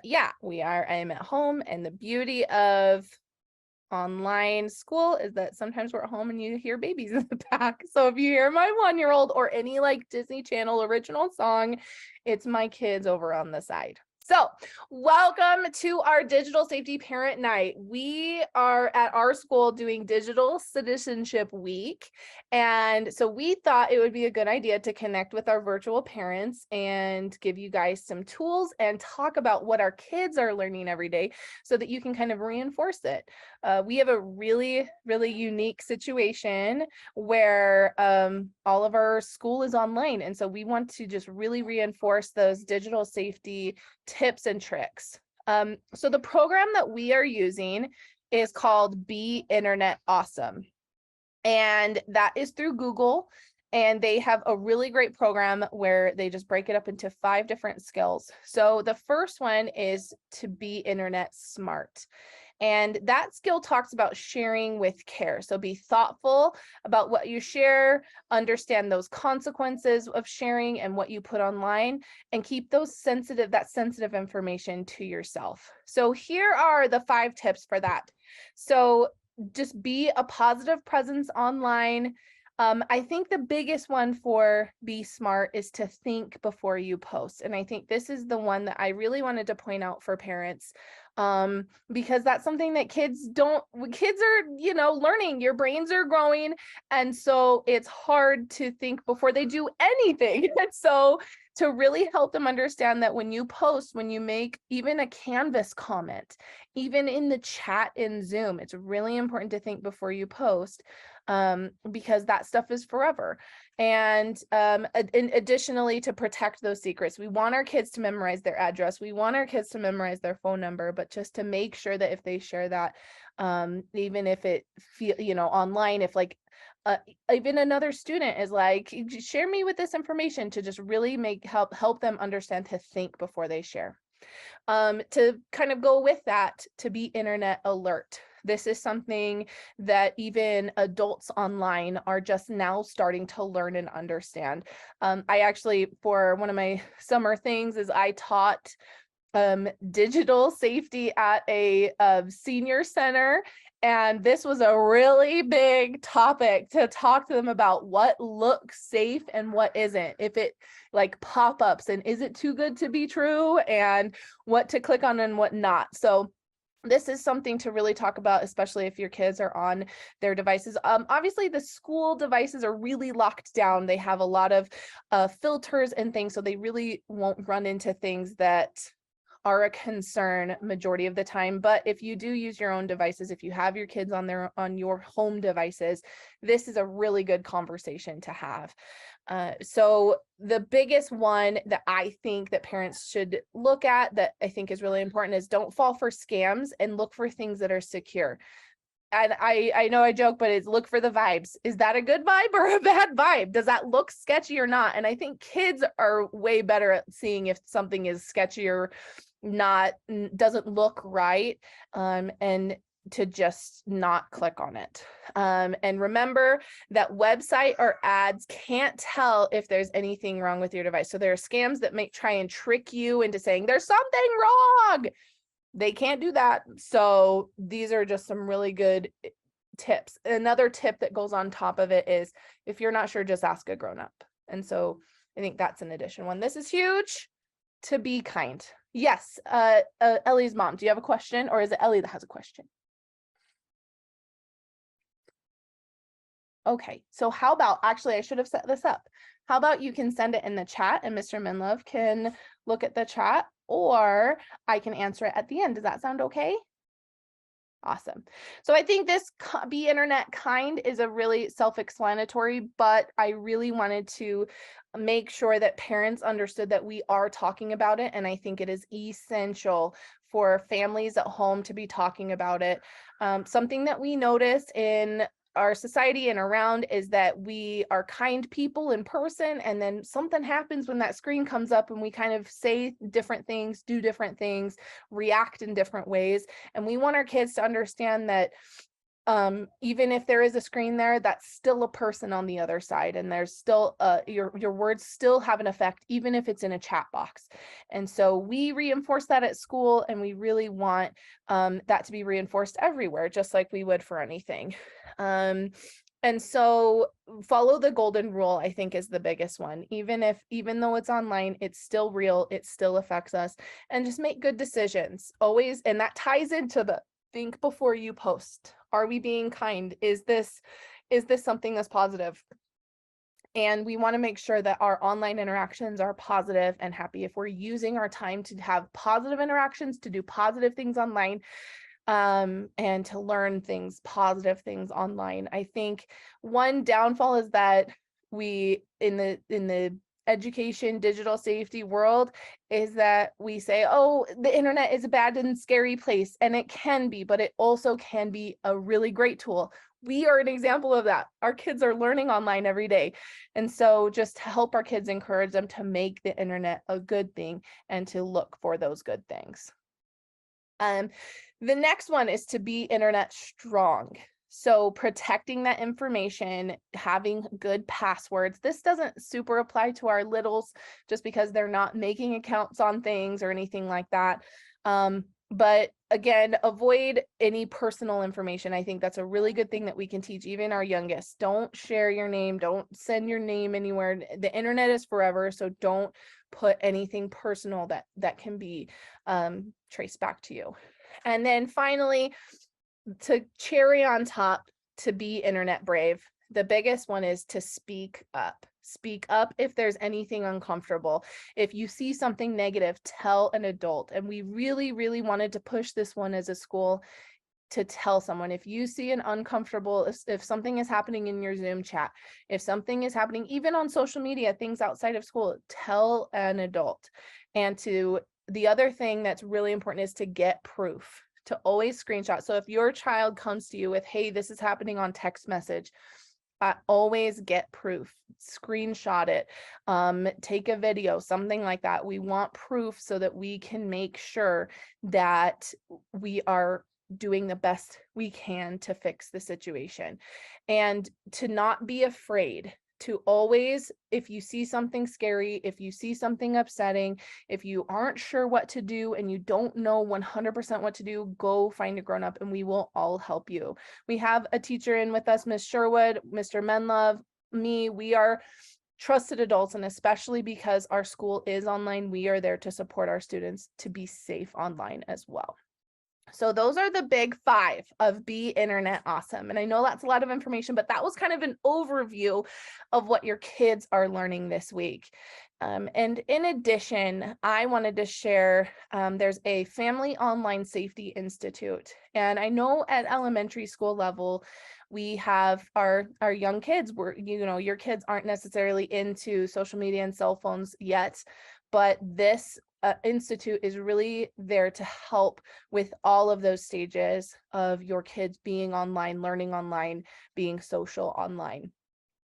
Yeah, I am at home, and the beauty of online school is that sometimes we're at home and you hear babies in the back. So if you hear my 1-year-old or any like Disney Channel original song, it's my kids over on the side. So welcome to our Digital Safety Parent Night. We are at our school doing Digital Citizenship Week. And so we thought it would be a good idea to connect with our virtual parents and give you guys some tools and talk about what our kids are learning every day so that you can kind of reinforce it. We have a really, really unique situation where all of our school is online. And so we want to just really reinforce those digital safety tips and tricks. So the program that we are using is called Be Internet Awesome. And that is through Google. And they have a really great program where they just break it up into 5 different skills. So the first one is to be internet smart. And that skill talks about sharing with care. So be thoughtful about what you share, understand those consequences of sharing and what you put online, and keep that sensitive information to yourself. So here are the 5 tips for that. So just be a positive presence online. I think the biggest one for be smart is to think before you post. And I think this is the one that I really wanted to point out for parents, because that's something that kids are, learning, your brains are growing. And so it's hard to think before they do anything. And so to really help them understand that when you post, when you make even a Canvas comment, even in the chat in Zoom, it's really important to think before you post, because that stuff is forever. And additionally, to protect those secrets, we want our kids to memorize their address. We want our kids to memorize their phone number, but just to make sure that if they share that, even if it online, if like even another student is like, share me with this information, to just really help them understand to think before they share. To kind of go with that, to be internet alert. This is something that even adults online are just now starting to learn and understand. I actually, for one of my summer things, is I taught digital safety at a senior center. And this was a really big topic to talk to them about what looks safe and what isn't. If it like pop-ups, and is it too good to be true, and what to click on and what not. So this is something to really talk about, especially if your kids are on their devices. Obviously, the school devices are really locked down. They have a lot of filters and things, so they really won't run into things that are a concern majority of the time. But if you do use your own devices, if you have your kids on your home devices, this is a really good conversation to have. So the biggest one that I think that parents should look at, that I think is really important, is don't fall for scams and look for things that are secure. And I know I joke, but it's look for the vibes. Is that a good vibe or a bad vibe? Does that look sketchy or not? And I think kids are way better at seeing if something is sketchy or not, doesn't look right, and to just not click on it. And remember that website or ads can't tell if there's anything wrong with your device. So there are scams that may try and trick you into saying there's something wrong. They can't do that. So these are just some really good tips. Another tip that goes on top of it is, if you're not sure, just ask a grown-up. And so I think that's an addition one. This is huge. To be kind. Yes, Ellie's mom, do you have a question, or is it Ellie that has a question? Okay, so how about, actually, I should have set this up. How about you can send it in the chat and Mr. Minlove can look at the chat, or I can answer it at the end. Does that sound okay? Awesome. So I think this Be Internet Kind is a really self-explanatory, but I really wanted to make sure that parents understood that we are talking about it. And I think it is essential for families at home to be talking about it. Something that we notice in our society and around is that we are kind people in person, and then something happens when that screen comes up and we kind of say different things, do different things, react in different ways. And we want our kids to understand that Even if there is a screen there, that's still a person on the other side, and there's still your words still have an effect, even if it's in a chat box. And so we reinforce that at school, and we really want that to be reinforced everywhere, just like we would for anything. And so follow the golden rule, I think, is the biggest one. Even though it's online, it's still real, it still affects us, and just make good decisions always. And that ties into the think before you post. Are we being kind? Is this something that's positive? And we want to make sure that our online interactions are positive and happy. If we're using our time to have positive interactions, to do positive things online, and to learn positive things online. I think one downfall is that we in the education digital safety world is that we say, oh, the internet is a bad and scary place, and it can be, but it also can be a really great tool. We are an example of that. Our kids are learning online every day. And so just to help our kids, encourage them to make the internet a good thing and to look for those good things. The next one is to be internet strong. So protecting that information, having good passwords. This doesn't super apply to our littles just because they're not making accounts on things or anything like that. But again, avoid any personal information. I think that's a really good thing that we can teach even our youngest. Don't share your name. Don't send your name anywhere. The internet is forever, so don't put anything personal that can be traced back to you. And then finally, to cherry on top, to be internet brave, the biggest one is to speak up. Speak up if there's anything uncomfortable. If you see something negative, tell an adult. And we really, really wanted to push this one as a school, to tell someone. If you see an uncomfortable, if something is happening in your Zoom chat, if something is happening even on social media, things outside of school, tell an adult. And the other thing that's really important is to get proof, to always screenshot. So if your child comes to you with, hey, this is happening on text message, always get proof, screenshot it, take a video, something like that. We want proof so that we can make sure that we are doing the best we can to fix the situation, and to not be afraid to always, if you see something scary, if you see something upsetting, if you aren't sure what to do and you don't know 100% what to do, go find a grown-up and we will all help you. We have a teacher in with us, Ms. Sherwood, Mr. Menlove, me. We are trusted adults, and especially because our school is online, we are there to support our students to be safe online as well. So those are the big 5 of Be Internet Awesome. And I know that's a lot of information, but that was kind of an overview of what your kids are learning this week. And in addition, I wanted to share, there's a Family Online Safety Institute. And I know at elementary school level, we have our young kids, your kids aren't necessarily into social media and cell phones yet, but this institute is really there to help with all of those stages of your kids being online, learning online, being social online.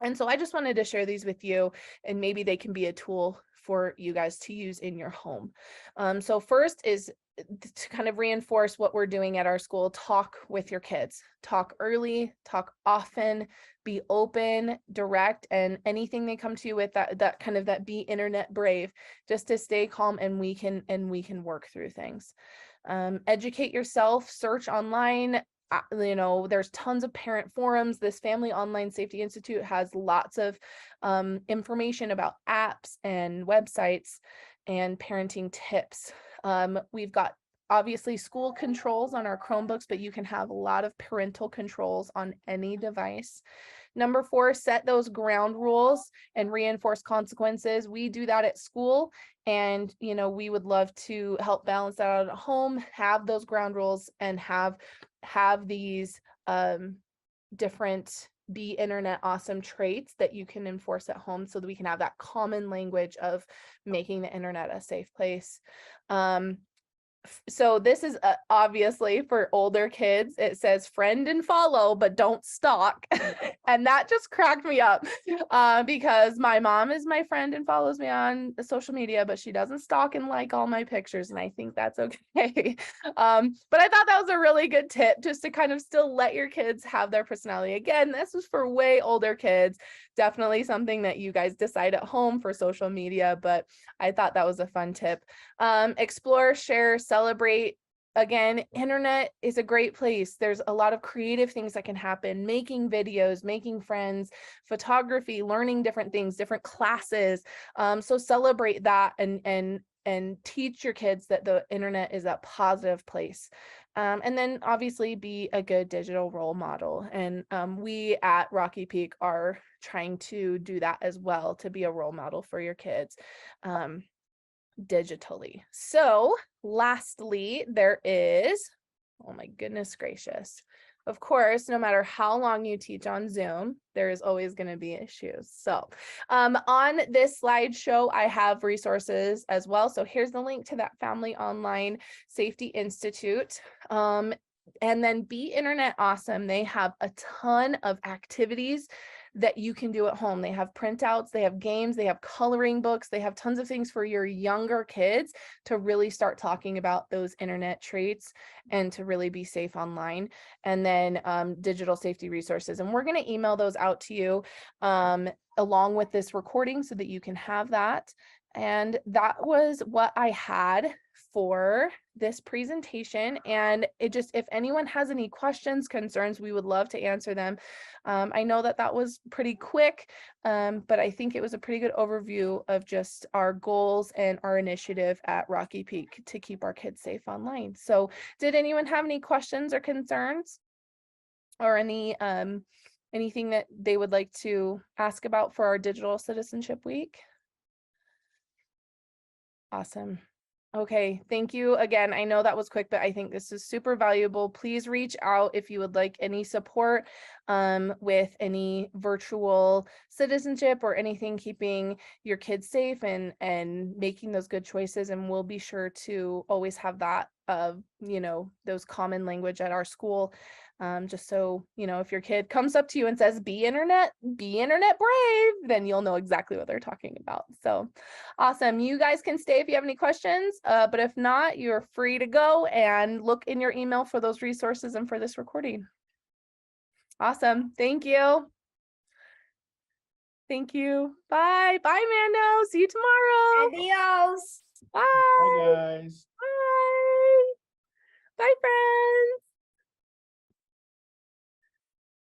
And so I just wanted to share these with you, and maybe they can be a tool for you guys to use in your home. So first is to kind of reinforce what we're doing at our school. Talk with your kids, talk early, talk often, be open, direct, and anything they come to you with, that kind of that be internet brave, just to stay calm, and we can work through things. Educate yourself, search online. There's tons of parent forums. This Family Online Safety Institute has lots of information about apps and websites and parenting tips. We've got obviously school controls on our Chromebooks, but you can have a lot of parental controls on any device. Number 4, set those ground rules and reinforce consequences. We do that at school, and we would love to help balance that out at home, have those ground rules, and have these different Be Internet Awesome traits that you can enforce at home, so that we can have that common language of making the internet a safe place. So this is obviously for older kids. It says friend and follow, but don't stalk. And that just cracked me up because my mom is my friend and follows me on social media, but she doesn't stalk and like all my pictures. And I think that's okay. But I thought that was a really good tip just to kind of still let your kids have their personality. Again, this is for way older kids. Definitely something that you guys decide at home for social media, but I thought that was a fun tip. Explore, share, celebrate. Again, internet is a great place. There's a lot of creative things that can happen, making videos, making friends, photography, learning different things, different classes. So celebrate that and teach your kids that the internet is a positive place. And then obviously be a good digital role model. And we at Rocky Peak are trying to do that as well, to be a role model for your kids. Digitally. So lastly, there is, oh my goodness gracious. Of course, no matter how long you teach on Zoom, there is always going to be issues. So on this slideshow, I have resources as well. So here's the link to that Family Online Safety Institute. And then Be Internet Awesome. They have a ton of activities that you can do at home. They have printouts, they have games, they have coloring books, they have tons of things for your younger kids to really start talking about those internet traits and to really be safe online. And then digital safety resources. And we're going to email those out to you along with this recording so that you can have that. And that was what I had for this presentation. And it just, if anyone has any questions, concerns, we would love to answer them. I know that that was pretty quick, but I think it was a pretty good overview of just our goals and our initiative at Rocky Peak to keep our kids safe online. So did anyone have any questions or concerns or anything that they would like to ask about for our Digital Citizenship Week? Awesome. Okay, thank you again. I know that was quick, but I think this is super valuable. Please reach out if you would like any support with any virtual citizenship or anything keeping your kids safe and making those good choices. And we'll be sure to always have that those common language at our school. Just so, if your kid comes up to you and says, be internet brave, then you'll know exactly what they're talking about. So awesome. You guys can stay if you have any questions, but if not, you're free to go and look in your email for those resources and for this recording. Awesome. Thank you. Thank you. Bye. Bye, Mando. See you tomorrow. Adios. Bye. Bye, guys. Bye. Bye, friends.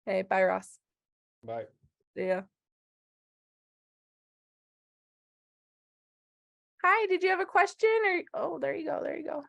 Hey, bye, Ross. Bye. See ya. Hi, did you have a question or, oh, there you go. There you go.